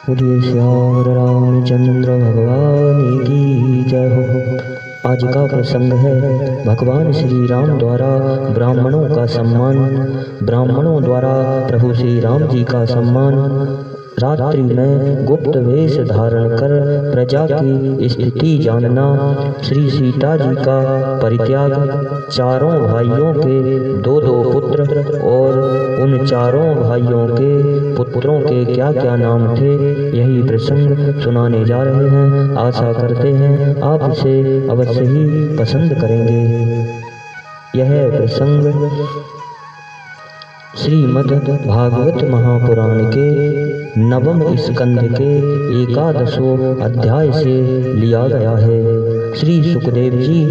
बोलिए श्याम रामचंद्र भगवान की जय हो। आज का प्रसंग है भगवान श्री राम द्वारा ब्राह्मणों का सम्मान। ब्राह्मणों द्वारा प्रभु श्री राम जी का सम्मान। रात्रि में गुप्त वेश धारण कर प्रजा की स्थिति जानना। श्री सीता जी का परित्याग। चारों भाइयों के दो दो पुत्र और उन चारों भाइयों के पुत्रों के क्या क्या नाम थे, यही प्रसंग सुनाने जा रहे हैं। आशा करते हैं आप इसे अवश्य ही पसंद करेंगे। यह प्रसंग श्रीमद् भागवत महापुराण के नवम स्कंध के 11वें अध्याय से लिया गया है। श्री सुखदेव जी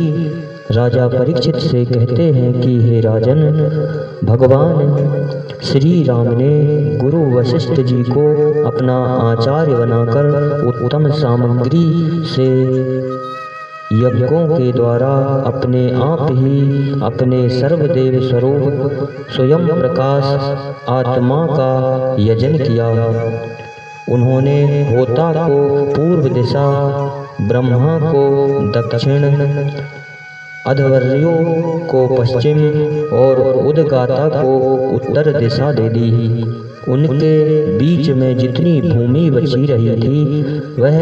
राजा परीक्षित से कहते हैं कि हे राजन, भगवान श्री राम ने गुरु वशिष्ठ जी को अपना आचार्य बनाकर उत्तम सामग्री से यज्ञों के द्वारा अपने आप ही अपने सर्वदेव स्वरूप स्वयं प्रकाश आत्मा का यजन किया। उन्होंने होता को पूर्व दिशा, ब्रह्मा को दक्षिण, अध्वर्यों को पश्चिम और उद्गाता को उत्तर दिशा दे दी। उनके बीच में जितनी भूमि बची रही थी वह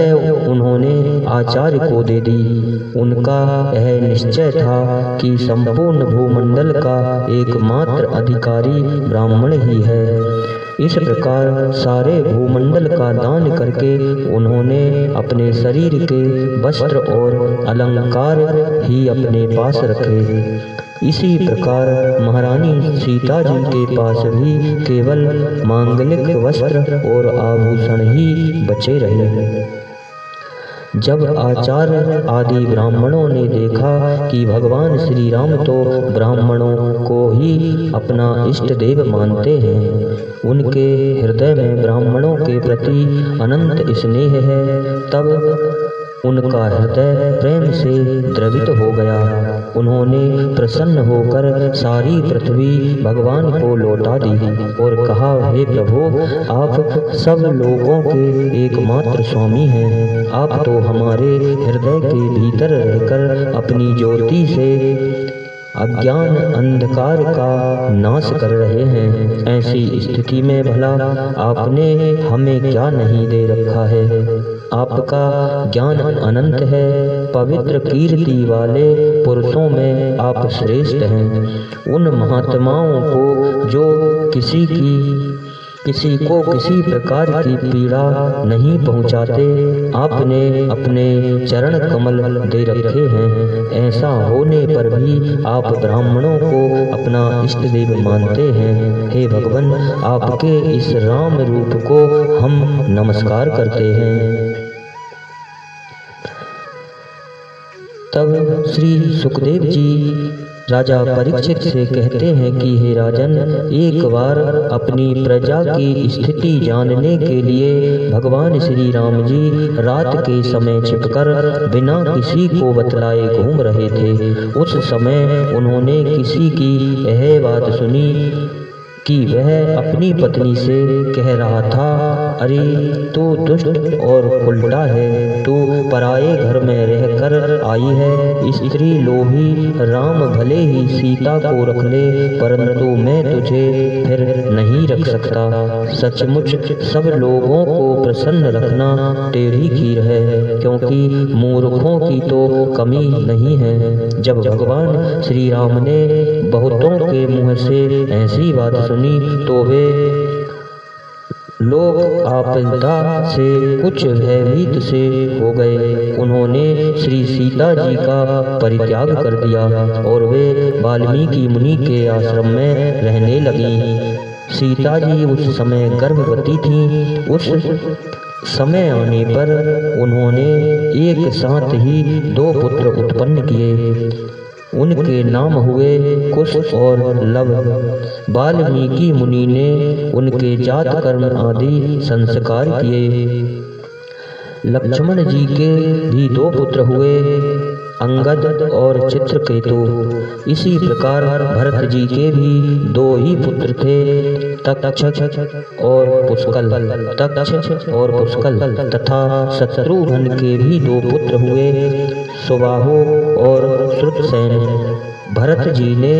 उन्होंने आचार्य को दे दी। उनका यह निश्चय था कि संपूर्ण भूमंडल का एकमात्र अधिकारी ब्राह्मण ही है। इस प्रकार सारे भूमंडल का दान करके उन्होंने अपने शरीर के वस्त्र और अलंकार ही अपने पास रखे। इसी प्रकार महारानी सीता जी के पास भी केवल मांगलिक वस्त्र और आभूषण ही बचे रहे। जब आचार्य आदि ब्राह्मणों ने देखा कि भगवान श्री राम तो ब्राह्मणों को ही अपना इष्ट देव मानते हैं, उनके हृदय में ब्राह्मणों के प्रति अनंत स्नेह है, तब उनका हृदय प्रेम से द्रवित हो गया। उन्होंने प्रसन्न होकर सारी पृथ्वी भगवान को लौटा दी और कहा, हे प्रभु, आप सब लोगों के एकमात्र स्वामी हैं। आप तो हमारे हृदय के भीतर रहकर अपनी ज्योति से अज्ञान अंधकार का नाश कर रहे हैं। ऐसी स्थिति में भला आपने हमें क्या नहीं दे रखा है। आपका ज्ञान अनंत है। पवित्र कीर्ति वाले पुरुषों में आप श्रेष्ठ हैं। उन महात्माओं को जो किसी को किसी प्रकार की पीड़ा नहीं पहुंचाते, आपने अपने चरण कमल दे रखे हैं। ऐसा होने पर भी आप ब्राह्मणों को अपना इष्ट देव मानते हैं। हे भगवान, आपके इस राम रूप को हम नमस्कार करते हैं। तब श्री सुखदेव जी राजा परीक्षित से कहते हैं कि हे राजन, एक बार अपनी प्रजा की स्थिति जानने के लिए भगवान श्री राम जी रात के समय छिपकर बिना किसी को बतलाए घूम रहे थे। उस समय उन्होंने किसी की यह बात सुनी कि वह अपनी पत्नी से कह रहा था, अरे तू दुष्ट और उल्टा है, तू पराये घर में रहकर आई है। स्त्री लोभी राम भले ही सीता को रख ले, परंतु मैं तुझे फिर नहीं रख सकता। सचमुच सब लोगों को प्रसन्न रखना तेरी खीर है, क्योंकि मूर्खों की तो कमी नहीं है। जब भगवान श्री राम ने बहुतों के मुँह से ऐसी बात सुनी तो वे लोग आपदा से कुछ भयभीत से हो गए। उन्होंने श्री सीता जी का परित्याग कर दिया और वे वाल्मीकि मुनि के आश्रम में रहने लगी। सीता जी उस समय गर्भवती थीं। उस समय आने पर उन्होंने एक साथ ही 2 पुत्र उत्पन्न किए। उनके नाम हुए कुश और लव। वाल्मीकि मुनि ने उनके जात कर्म आदि संस्कार किए। लक्ष्मण जी के भी 2 पुत्र हुए, अंगद और चित्रकेतु। इसी प्रकार भरत जी के भी 2 ही पुत्र थे, तक्षक और पुष्कल तथा शत्रुघ्न के भी 2 पुत्र हुए, सुबाहु और श्रुतसेन। भरत जी ने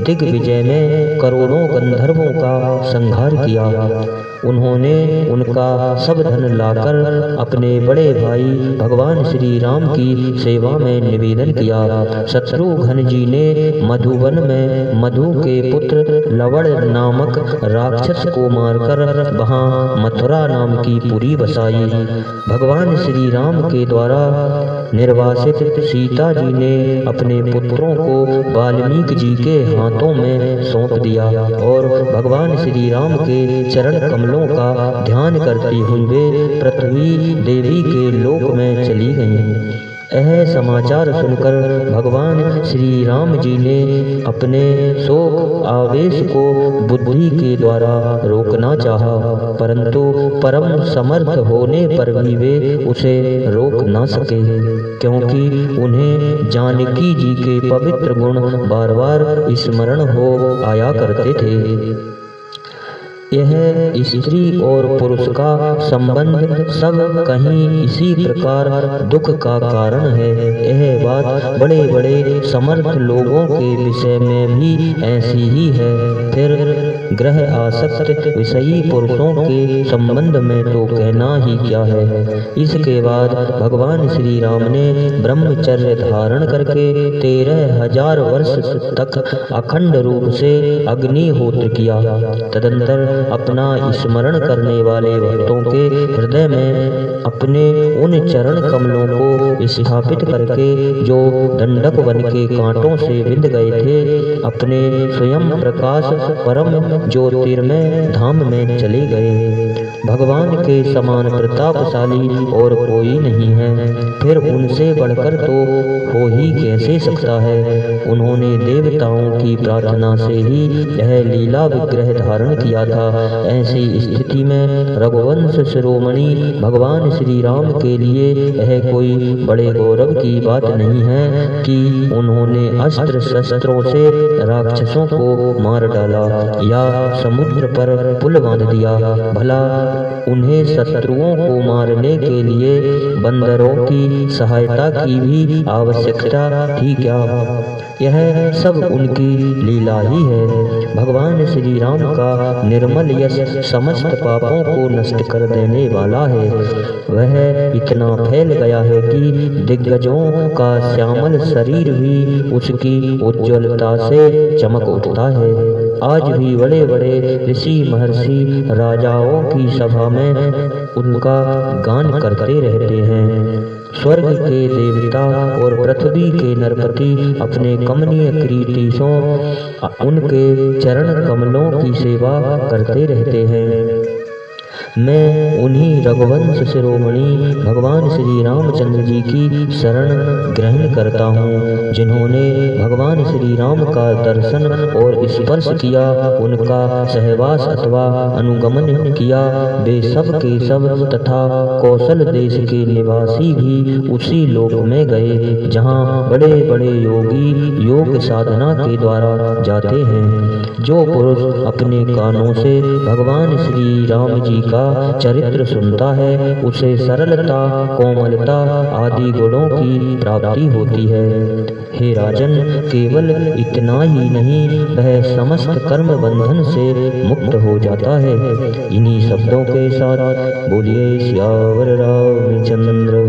दिग्विजय में करोड़ों गंधर्वों का संहार किया। उन्होंने उनका सब धन लाकर अपने बड़े भाई भगवान श्री राम की सेवा में निवेदन किया। शत्रुघ्न जी ने मधुवन में मधु के पुत्र लवण नामक राक्षस को मारकर वहां मथुरा नाम की पुरी बसाई। भगवान श्री राम के द्वारा निर्वासित सीता जी ने अपने पुत्रों को वाल्मीकि जी के हाथों में सौंप दिया और भगवान श्री राम के चरण कमलों का ध्यान करती हुए पृथ्वी देवी के लोक में चली गईं। यह समाचार सुनकर भगवान श्री राम जी ने अपने शोक आवेश को बुद्धि के द्वारा रोकना चाहा, परंतु परम समर्थ होने पर भी वे उसे रोक न सके, क्योंकि उन्हें जानकी जी के पवित्र गुण बार बार स्मरण हो आया करते थे। यह स्त्री और पुरुष का संबंध सब कहीं इसी प्रकार दुख का कारण है। यह बात बड़े बड़े समर्थ लोगों के विषय में भी ऐसी ही है। फिर ग्रह आसक्त विषयी पुरुषों के संबंध में तो कहना ही क्या है। इसके बाद भगवान श्री राम ने ब्रह्मचर्य धारण करके 13,000 वर्ष तक अखंड रूप से अग्निहोत्र किया। तदंतर अपना स्मरण करने वाले भक्तों के हृदय में अपने उन चरण कमलों को स्थापित करके जो दंडक वन के कांटों से बिंध गए थे, अपने स्वयं प्रकाश परम ज्योतिर्मय धाम में चले गए। भगवान के समान प्रतापशाली और कोई नहीं है, फिर उनसे बढ़कर तो हो ही कैसे सकता है। उन्होंने देवताओं की प्रार्थना से ही यह लीला विग्रह धारण किया था। ऐसी स्थिति में रघुवंश शिरोमणि भगवान श्री राम के लिए यह कोई बड़े गौरव की बात नहीं है कि उन्होंने अस्त्र शस्त्रों से राक्षसों को मार डाला या समुद्र पर पुल बांध दिया। भला उन्हें शत्रुओं को मारने के लिए बंदरों की सहायता की भी आवश्यकता थी क्या? यह सब उनकी लीला ही है। भगवान श्री राम का निर्मल यश समस्त पापों को नष्ट कर देने वाला है। वह इतना फैल गया है कि दिग्गजों का श्यामल शरीर भी उसकी उज्ज्वलता से चमक उठता है। आज भी बड़े बड़े ऋषि महर्षि राजाओं की सभा में उनका गान करते रहते हैं। स्वर्ग के देवता और पृथ्वी के नरपति अपने कमनीय किरीटियों उनके चरण कमलों की सेवा करते रहते हैं। मैं उन्हीं रघुवंश शिरोमणि भगवान श्री रामचंद्र जी की शरण ग्रहण करता हूँ, जिन्होंने भगवान श्री राम का दर्शन और स्पर्श किया, उनका सहवास अथवा अनुगमन किया। वे सब के सब तथा कौशल देश के निवासी भी उसी लोक में गए जहाँ बड़े बड़े योगी योग साधना के द्वारा जाते हैं। जो पुरुष अपने कानों से भगवान श्री राम जी का चरित्र सुनता है, उसे सरलता, कोमलता आदि गुणों की प्राप्ति होती है। हे राजन, केवल इतना ही नहीं, वह समस्त कर्म बंधन से मुक्त हो जाता है। इन्हीं शब्दों के साथ बोलिए सियावर रामचंद्र